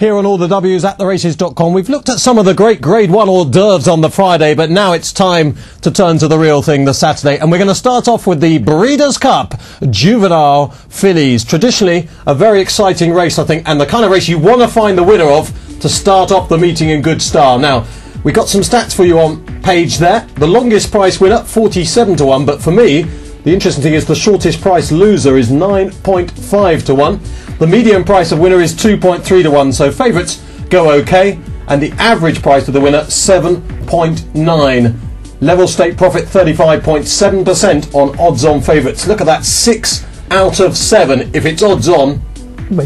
Here on All the W's at theraces.com, we've looked at some of the great Grade 1 hors d'oeuvres on the Friday, but now it's time to turn to the real thing, the Saturday. And we're going to start off with the Breeders Cup Juvenile Fillies. Traditionally, a very exciting race, I think, and the kind of race you want to find the winner of to start off the meeting in good style. Now, we got some stats for you on page there. The longest price winner, 47 to 1, but for me, the interesting thing is the shortest price loser is 9.5 to 1. The median price of winner is 2.3 to 1, so favourites go okay. And the average price of the winner, 7.9. Level stake profit, 35.7% on odds-on favourites. Look at that, 6 out of 7. If it's odds-on,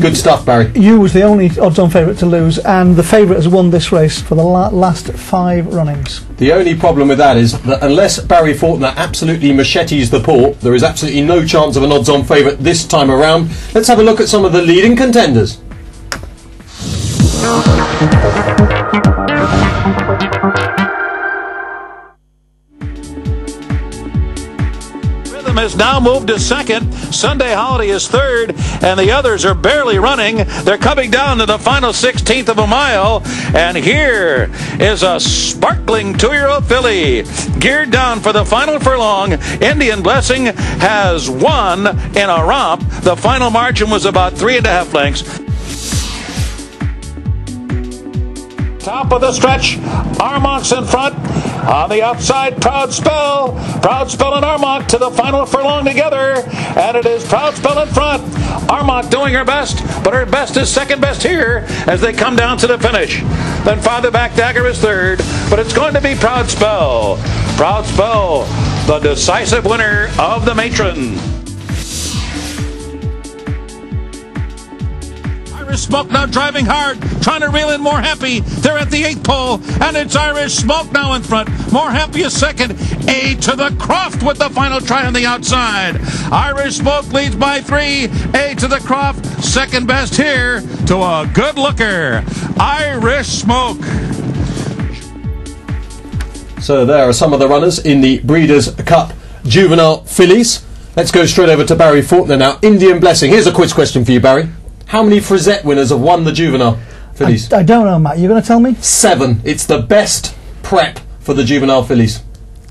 good stuff, Barry. You was the only odds-on favourite to lose, and the favourite has won this race for the last 5 runnings. The only problem with that is that unless Barry Faulkner absolutely machetes the port, there is absolutely no chance of an odds-on favourite this time around. Let's have a look at some of the leading contenders. Has now moved to second. Sunday Holiday is third, and the others are barely running. They're coming down to the final 16th of a mile, and here is a sparkling 2-year-old filly geared down for the final furlong. Indian Blessing has won in a romp. The final margin was about 3.5 lengths. Top of the stretch, Armonk's in front. On the outside, Proud Spell and Armonk to the final furlong together, and it is Proud Spell in front. Armonk doing her best, but her best is second best here as they come down to the finish. Then farther back, Dagger is third, but it's going to be Proud Spell. Proud Spell, the decisive winner of the Matron. Irish Smoke now driving hard, trying to reel in More Happy. They're at the 8th pole, and it's Irish Smoke now in front. More Happy is second. A to the Croft with the final try on the outside. Irish Smoke leads by 3. A to the Croft, second best here to a good looker. Irish Smoke. So there are some of the runners in the Breeders Cup Juvenile Fillies. Let's go straight over to Barry Faulkner now. Indian Blessing. Here's a quiz question for you, Barry. How many Frisette winners have won the Juvenile Fillies? I don't know, Matt. You're going to tell me? 7. It's the best prep for the Juvenile Fillies.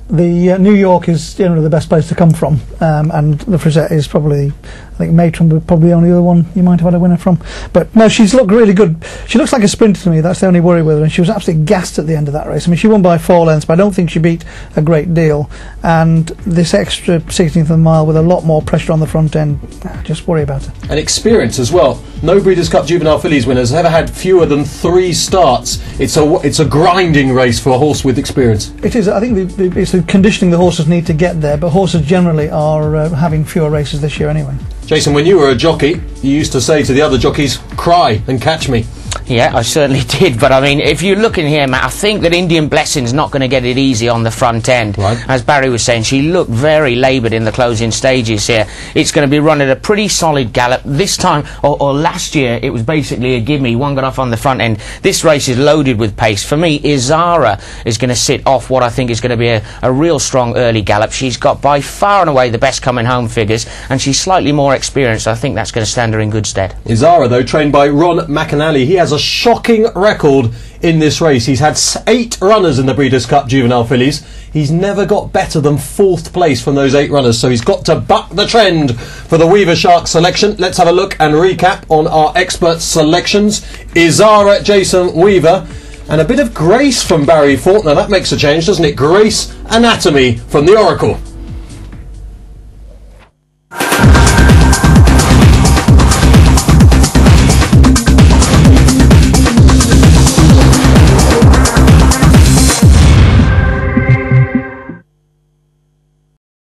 The New York is generally the best place to come from, and the Frisette is probably, I think Matron would probably the only other one you might have had a winner from. But no, she's looked really good. She looks like a sprinter to me. That's the only worry with her, and she was absolutely gassed at the end of that race. I mean, she won by 4 lengths, but I don't think she beat a great deal. And this extra 16th of a mile with a lot more pressure on the front end, just worry about her. And experience as well. No Breeders' Cup Juvenile Fillies winners have ever had fewer than 3 starts. It's a grinding race for a horse with experience. It is. I think it's the conditioning the horses need to get there, but horses generally are having fewer races this year anyway. Jason, when you were a jockey, you used to say to the other jockeys, cry and catch me. Yeah, I certainly did, but I mean, if you look in here, Matt, I think that Indian Blessing's not going to get it easy on the front end. Right. As Barry was saying, she looked very laboured in the closing stages here. It's going to be running a pretty solid gallop. This time, or last year, it was basically a gimme. One got off on the front end. This race is loaded with pace. For me, Izara is going to sit off what I think is going to be a real strong early gallop. She's got by far and away the best coming home figures, and she's slightly more experienced. I think that's going to stand her in good stead. Izara, though, trained by Ron McAnally, he has a shocking record in this race. He's had 8 runners in the Breeders' Cup Juvenile Fillies. He's never got better than 4th place from those 8 runners, so he's got to buck the trend for the Weaver Shark selection. Let's have a look and recap on our expert selections. Izara, Jason Weaver, and a bit of grace from Barry Faulkner. That makes a change, doesn't it? Grace Anatomy from the Oracle.